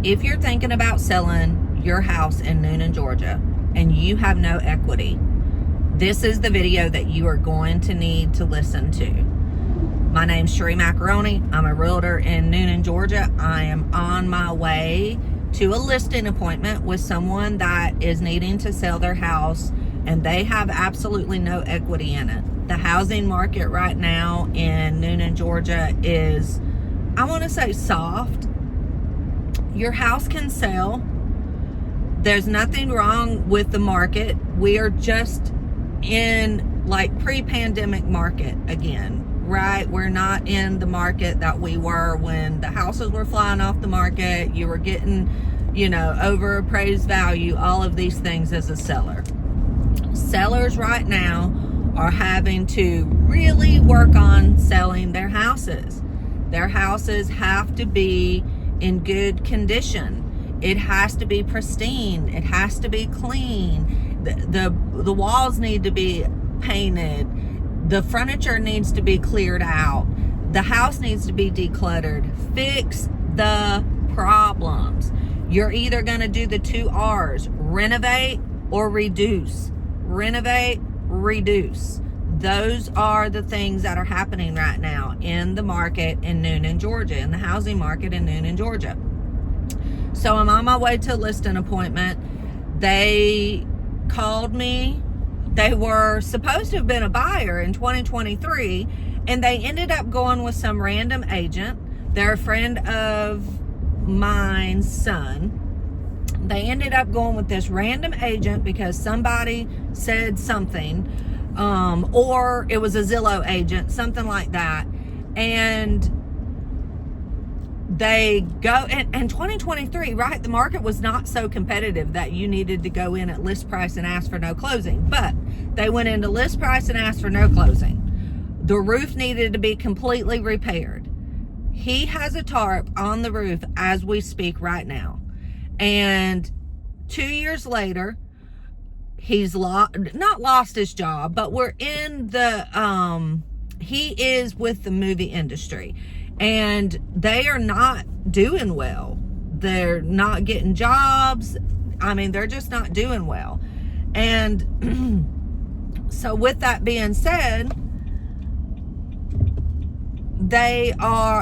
If you're thinking about selling your house in Newnan, Georgia, and you have no equity, this is the video that you are going to need to listen to. My name's Sheree Macaroni. I'm a realtor in Newnan, Georgia. I am on my way to a listing appointment with someone that is needing to sell their house, and they have absolutely no equity in it. The housing market right now in Newnan, Georgia is, I want to say, soft. Your house can sell. There's nothing wrong with the market. We are just in like pre-pandemic market again, right? We're not in the market that we were when the houses were flying off the market. You were getting, over appraised value, all of these things as a seller. Sellers right now are having to really work on selling their houses. Their houses have to be in good condition. It has to be pristine. It has to be clean. The walls need to be painted. The furniture needs to be cleared out. The house needs to be decluttered. Fix the problems. You're either going to do the 2 R's, renovate or reduce. Renovate, reduce. Those are the things that are happening right now in the market in Newnan, Georgia, in the housing market in Newnan, Georgia. So I'm on my way to a listing appointment. They called me. They were supposed to have been a buyer in 2023, and they ended up going with some random agent. They're a friend of mine's son. They ended up going with this random agent because somebody said something, or it was a Zillow agent, something like that. And they go, and 2023, right? The market was not so competitive that you needed to go in at list price and ask for no closing, but they went into list price and asked for no closing. The roof needed to be completely repaired. He has a tarp on the roof as we speak right now. And 2 years later, he's not lost his job, but we're in the, he is with the movie industry, and they are not doing well. They're not getting jobs. I mean, they're just not doing well. And so with that being said,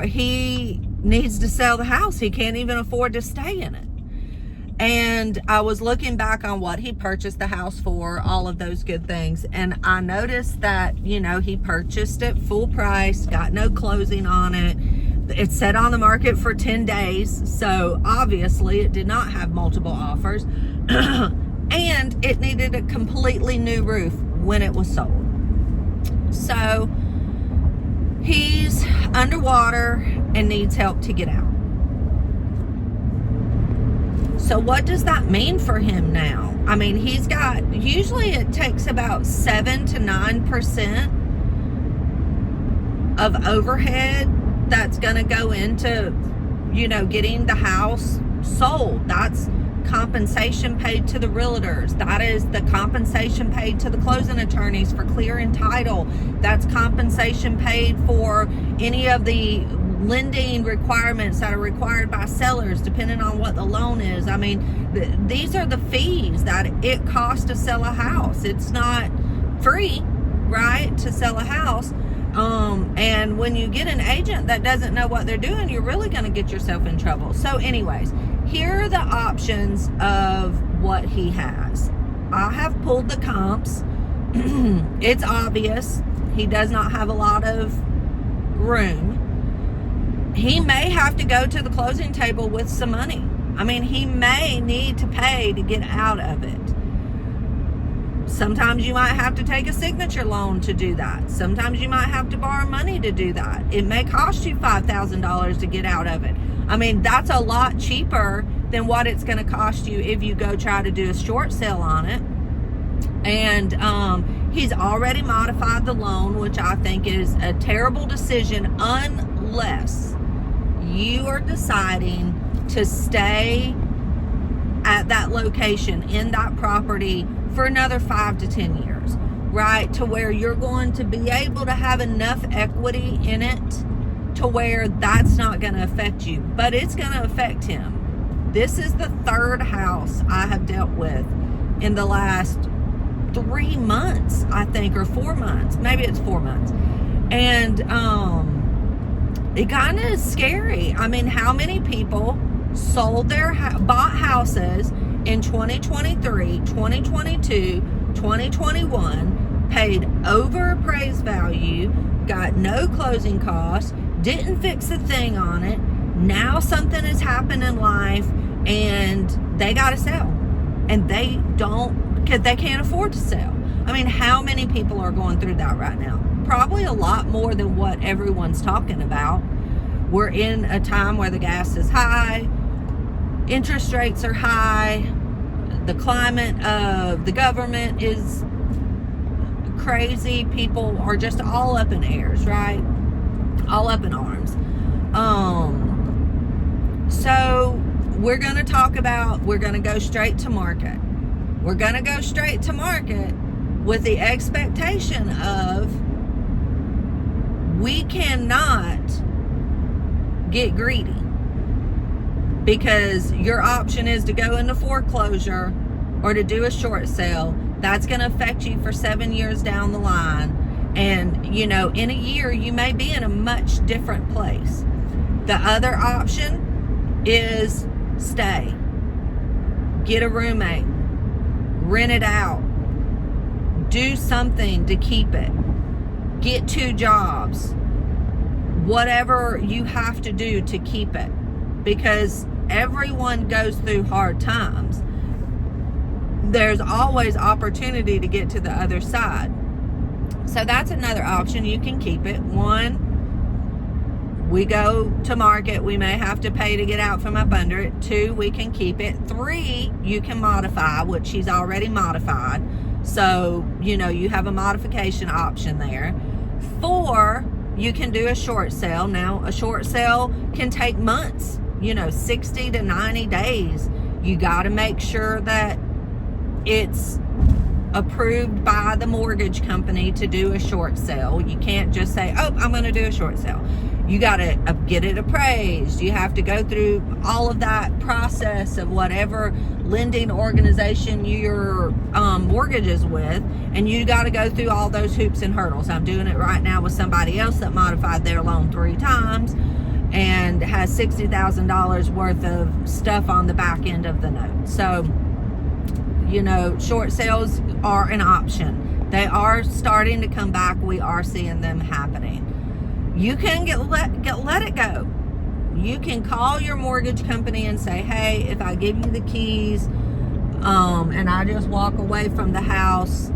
he needs to sell the house. He can't even afford to stay in it. And I was looking back on what he purchased the house for, all of those good things. And I noticed that, he purchased it full price, got no closing on it. It sat on the market for 10 days. So obviously it did not have multiple offers. And it needed a completely new roof when it was sold. So he's underwater and needs help to get out. So what does that mean for him now? I mean, usually it takes about 7 to 9% of overhead that's going to go into, getting the house sold. That's compensation paid to the realtors. That is the compensation paid to the closing attorneys for clearing title. That's compensation paid for any of the lending requirements that are required by sellers, depending on what the loan is. I mean, these are the fees that it costs to sell a house. It's not free, right, to sell a house. And when you get an agent that doesn't know what they're doing, you're really going to get yourself in trouble. So anyways, here are the options of what he has. I have pulled the comps. It's obvious he does not have a lot of room. He may have to go to the closing table with some money. I mean, he may need to pay to get out of it. Sometimes you might have to take a signature loan to do that. Sometimes you might have to borrow money to do that. It may cost you $5,000 to get out of it. I mean, that's a lot cheaper than what it's going to cost you if you go try to do a short sale on it. And he's already modified the loan, which I think is a terrible decision unless you are deciding to stay at that location in that property for another 5 to 10 years, right? To where you're going to be able to have enough equity in it to where that's not going to affect you, but it's going to affect him. This is the third house I have dealt with in the last 3 months, I think, or 4 months. Maybe it's 4 months. And it kind of is scary. I mean, how many people bought houses in 2023, 2022, 2021, paid over appraised value, got no closing costs, didn't fix a thing on it. Now something has happened in life and they got to sell. And they don't, because they can't afford to sell. I mean, how many people are going through that right now? Probably a lot more than what everyone's talking about. We're in a time where the gas is high, interest rates are high, the climate of the government is crazy. People are just all up in airs, right? All up in arms. So we're going to talk about, we're going to go straight to market. We're going to go straight to market with the expectation of we cannot get greedy, because your option is to go into foreclosure or to do a short sale. That's going to affect you for 7 years down the line. And, you know, in a year, you may be in a much different place. The other option is stay, get a roommate, rent it out, do something to keep it, get 2 jobs, whatever you have to do to keep it, because everyone goes through hard times. There's always opportunity to get to the other side. So that's another option. You can keep it. 1, we go to market. We may have to pay to get out from up under it. 2, we can keep it. 3, you can modify, which she's already modified. So, you know, you have a modification option there. 4, you can do a short sale. Now, a short sale can take months, you know, 60 to 90 days. You got to make sure that it's approved by the mortgage company to do a short sale. You can't just say, oh, I'm going to do a short sale. You got to get it appraised. You have to go through all of that process of whatever lending organization your mortgage is with, and you got to go through all those hoops and hurdles. I'm doing it right now with somebody else that modified their loan 3 times and has $60,000 worth of stuff on the back end of the note. So, you know, short sales are an option. They are starting to come back. We are seeing them happening. You can let it go. You can call your mortgage company and say, hey, if I give you the keys and I just walk away from the house,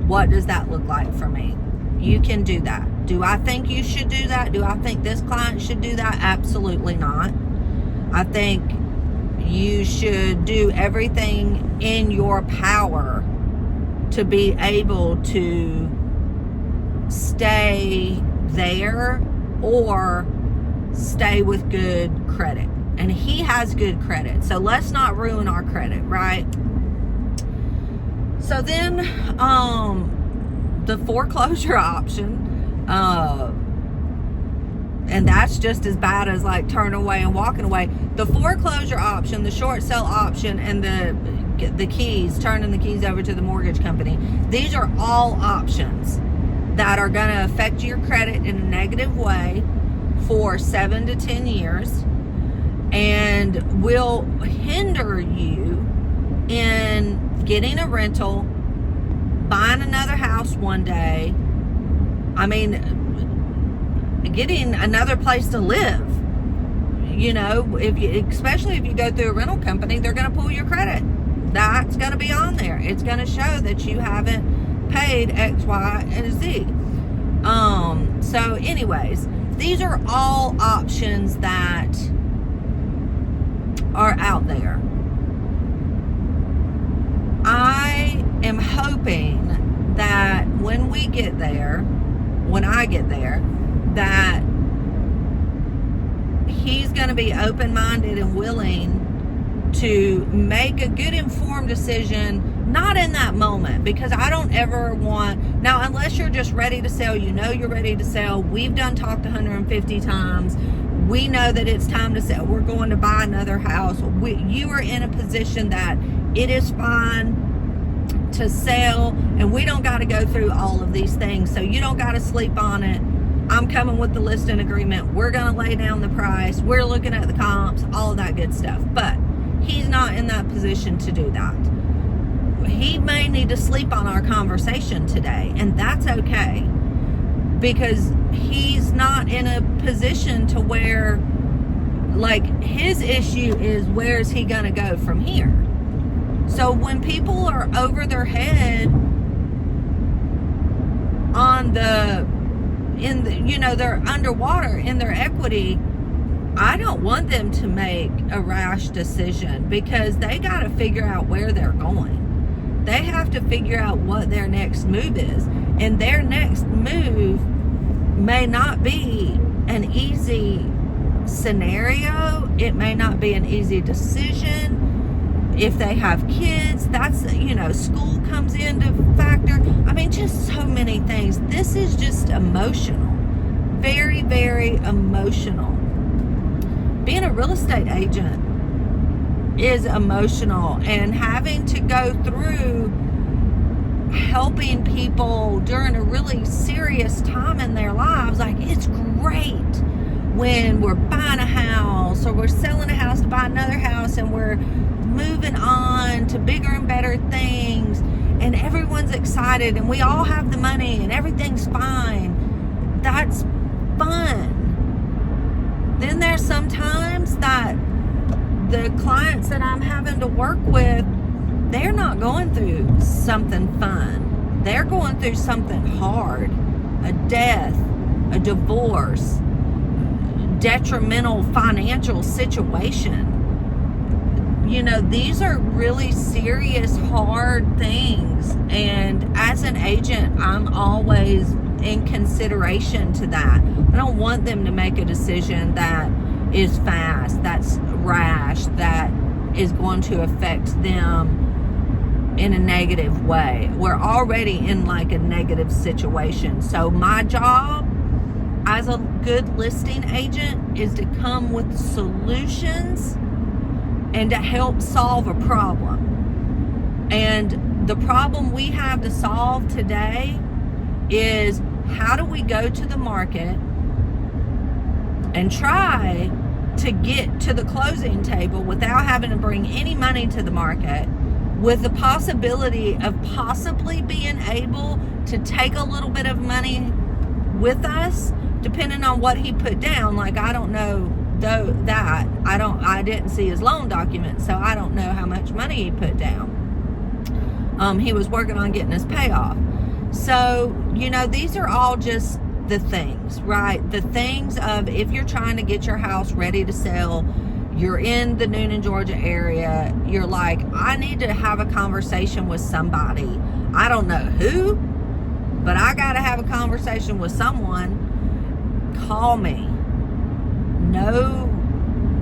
what does that look like for me? You can do that. Do I think you should do that? Do I think this client should do that? Absolutely not. I think you should do everything in your power to be able to stay there or stay with good credit. And he has good credit, so let's not ruin our credit, right? So then the foreclosure option, and that's just as bad as like turning away and walking away. The foreclosure option, the short sale option, and the keys, turning the keys over to the mortgage company, these are all options that are going to affect your credit in a negative way for 7 to 10 years and will hinder you in getting a rental, buying another house one day. I mean, getting another place to live. You know, especially if you go through a rental company, they're going to pull your credit. That's going to be on there. It's going to show that you haven't paid X, Y, and Z. So anyways, these are all options that are out there. I am hoping that when I get there, that he's going to be open-minded and willing to make a good informed decision, not in that moment, because I don't ever want, now unless you're just ready to sell, you know you're ready to sell, we've done talked 150 times, we know that it's time to sell. We're going to buy another house. You are in a position that it is fine to sell, and we don't got to go through all of these things, so you don't got to sleep on it. I'm coming with the listing agreement. We're going to lay down the price. We're looking at the comps, all of that good stuff. But he's not in that position to do that. He may need to sleep on our conversation today, and that's okay, because he's not in a position to where, like, his issue is, where is he going to go from here? So when people are over their head on they're underwater in their equity, I don't want them to make a rash decision, because they got to figure out where they're going. They have to figure out what their next move is, and their next move may not be an easy scenario. It may not be an easy decision. If they have kids, that's, school comes into factor. I mean, just so many things. This is just emotional. Very, very emotional. Being a real estate agent is emotional, and having to go through helping people during a really serious time in their lives. Like, it's great when we're buying a house, or we're selling a house to buy another house, and we're moving on to bigger and better things, and everyone's excited, and we all have the money, and everything's fine. That's fun. Then there's sometimes that the clients that I'm having to work with, they're not going through something fun. They're going through something hard. A death, a divorce, detrimental financial situation. These are really serious, hard things. And as an agent, I'm always in consideration to that. I don't want them to make a decision that is fast, that's rash, that is going to affect them in a negative way. We're already in like a negative situation. So my job as a good listing agent is to come with solutions and to help solve a problem. And the problem we have to solve today is, how do we go to the market and try to get to the closing table without having to bring any money to the market, with the possibility of possibly being able to take a little bit of money with us, depending on what he put down. Like, I don't know that. I didn't see his loan documents, so I don't know how much money he put down. He was working on getting his payoff. So, these are all just the things, right? The things of, if you're trying to get your house ready to sell, you're in the Newnan, Georgia area, you're like, I need to have a conversation with somebody. I don't know who, but I got to have a conversation with someone. Call me. No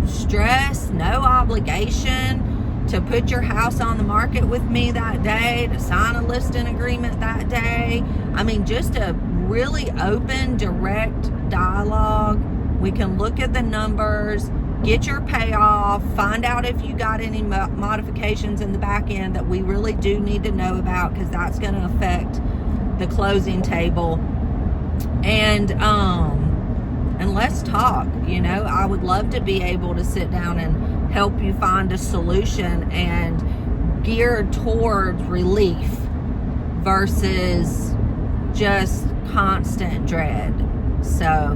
stress, no obligation to put your house on the market with me that day, to sign a listing agreement that day. I mean, just a really open, direct dialogue. We can look at the numbers, get your payoff, find out if you got any modifications in the back end that we really do need to know about, because that's going to affect the closing table. And let's talk. I would love to be able to sit down and help you find a solution and geared towards relief versus just constant dread. So,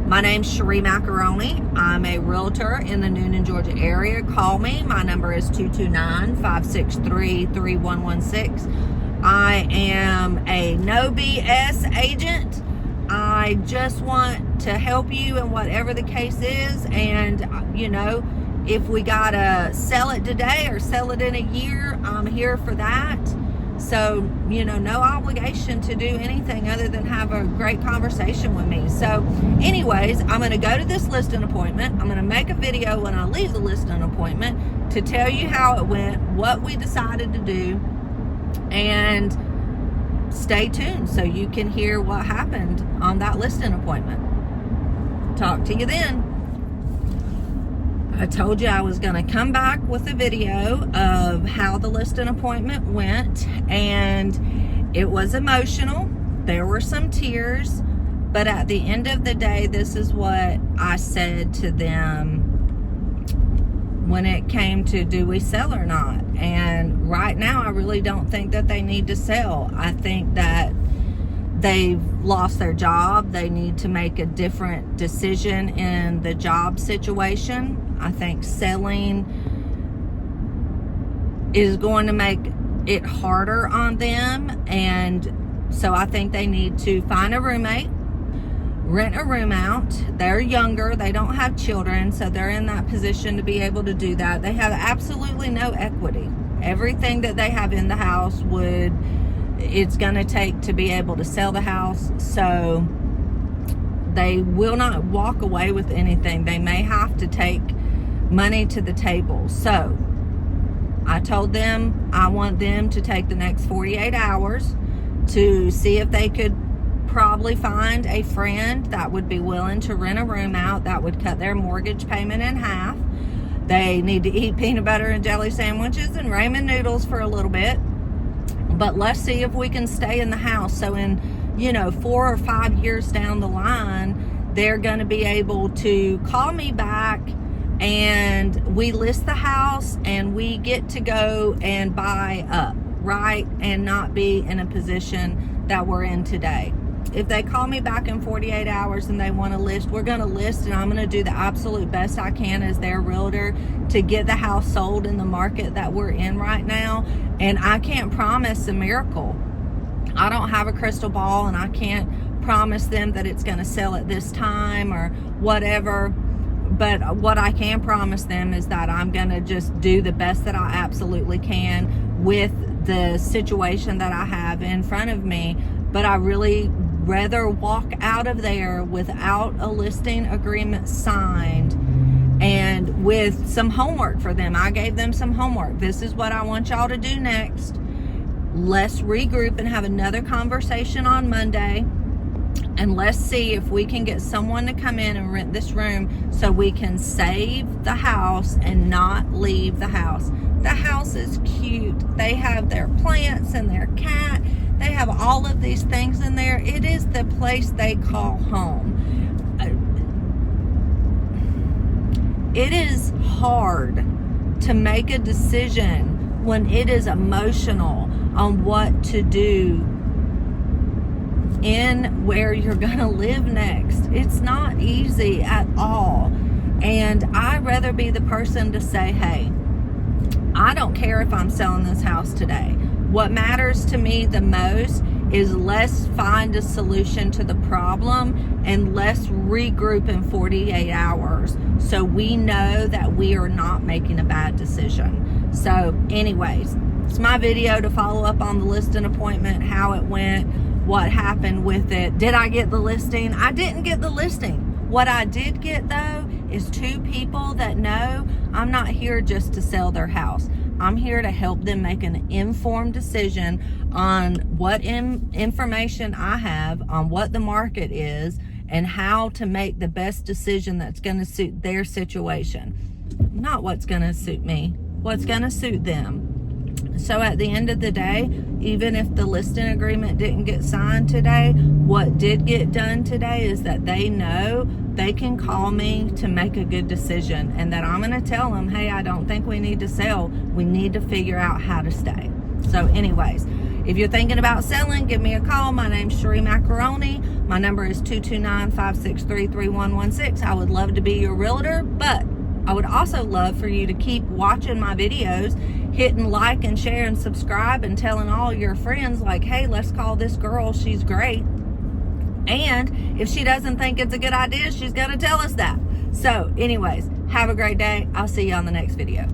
my name's Sheree Macaroni. I'm a realtor in the Newnan, Georgia area. Call me. My number is 229-563-3116. I am a no BS agent. I just want to help you in whatever the case is. And, if we gotta sell it today or sell it in a year, I'm here for that. So, no obligation to do anything other than have a great conversation with me. So, anyways, I'm going to go to this listing appointment. I'm going to make a video when I leave the listing appointment to tell you how it went, what we decided to do, and stay tuned so you can hear what happened on that listing appointment. Talk to you then. I told you I was going to come back with a video of how the listing appointment went, and it was emotional. There were some tears, but at the end of the day, this is what I said to them when it came to do we sell or not. And right now, I really don't think that they need to sell. I think that they've lost their job. They need to make a different decision in the job situation. I think selling is going to make it harder on them. And so I think they need to find a roommate, rent a room out. They're younger. They don't have children. So they're in that position to be able to do that. They have absolutely no equity. Everything that they have in the house it's going to take to be able to sell the house. So they will not walk away with anything. They may have to take money to the table. So I told them I want them to take the next 48 hours to see if they could probably find a friend that would be willing to rent a room out that would cut their mortgage payment in half. They need to eat peanut butter and jelly sandwiches and ramen noodles for a little bit. But let's see if we can stay in the house. So in, 4 or 5 years down the line, they're going to be able to call me back and we list the house and we get to go and buy up, right? And not be in a position that we're in today. If they call me back in 48 hours and they want to list, we're going to list, and I'm going to do the absolute best I can as their realtor to get the house sold in the market that we're in right now. And I can't promise a miracle. I don't have a crystal ball, and I can't promise them that it's going to sell at this time or whatever. But what I can promise them is that I'm going to just do the best that I absolutely can with the situation that I have in front of me. But I really rather walk out of there without a listing agreement signed and with some homework for them. I gave them some homework. This is what I want y'all to do next. Let's regroup and have another conversation on Monday. And let's see if we can get someone to come in and rent this room so we can save the house and not leave the house. The house is cute. They have their plants and their cat. They have all of these things in there. It is the place they call home. It is hard to make a decision when it is emotional on what to do in where you're going to live next. It's not easy at all. And I'd rather be the person to say, hey, I don't care if I'm selling this house today. What matters to me the most is let's find a solution to the problem and let's regroup in 48 hours so we know that we are not making a bad decision. So anyways, it's my video to follow up on the listing appointment, how it went, what happened with it. Did I get the listing? I didn't get the listing. What I did get though is 2 people that know I'm not here just to sell their house. I'm here to help them make an informed decision on what information I have on what the market is and how to make the best decision that's going to suit their situation. Not what's going to suit me, what's going to suit them. So at the end of the day, even if the listing agreement didn't get signed today, what did get done today is that they know they can call me to make a good decision, and that I'm going to tell them, hey, I don't think we need to sell. We need to figure out how to stay. So anyways, if you're thinking about selling, give me a call. My name's Sheree Macaroni. My number is 229-563-3116. I would love to be your realtor, but I would also love for you to keep watching my videos, hitting like and share and subscribe and telling all your friends like, hey, let's call this girl. She's great. And if she doesn't think it's a good idea, she's going to tell us that. So anyways, have a great day. I'll see you on the next video.